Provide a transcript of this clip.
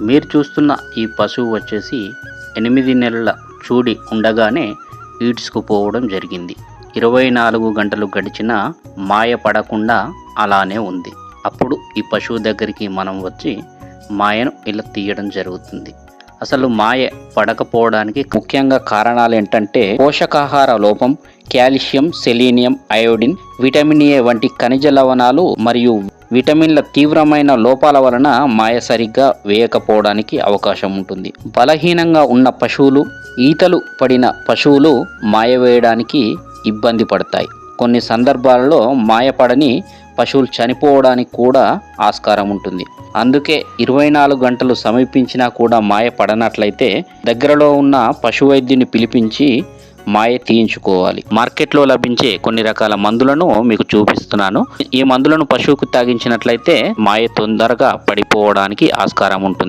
మీరు చూస్తున్న ఈ పశువు వచ్చేసి 8 నెలల చూడి ఉండగానే ఈడ్చుకుపోవడం జరిగింది. 24 గంటలు గడిచినా మాయ పడకుండా అలానే ఉంది. అప్పుడు ఈ పశువు దగ్గరికి మనం వచ్చి మాయను ఇలా తీయడం జరుగుతుంది. అసలు మాయ పడకపోవడానికి ముఖ్యంగా కారణాలు ఏంటంటే పోషకాహార లోపం, calcium, selenium, iodine, vitamin A వంటి ఖనిజ లవణాలు మరియు విటమిన్ల తీవ్రమైన లోపాల వలన మాయ సరిగ్గా వేయకపోవడానికి అవకాశం ఉంటుంది. బలహీనంగా ఉన్న పశువులు, ఈతలు పడిన పశువులు మాయ వేయడానికి ఇబ్బంది పడతాయి. కొన్ని సందర్భాలలో మాయపడని పశువులు చనిపోవడానికి కూడా ఆస్కారం ఉంటుంది. అందుకే 24 గంటలు సమీపించినా కూడా మాయ పడనట్లయితే దగ్గరలో ఉన్న పశు వైద్యుని పిలిపించి మాయ తీయించుకోవాలి. మార్కెట్లో లభించే కొన్ని రకాల మందులను మీకు చూపిస్తున్నాను. ఈ మందులను పశువుకు తాగించినట్లయితే మాయ తొందరగా పడిపోవడానికి ఆస్కారం ఉంటుంది.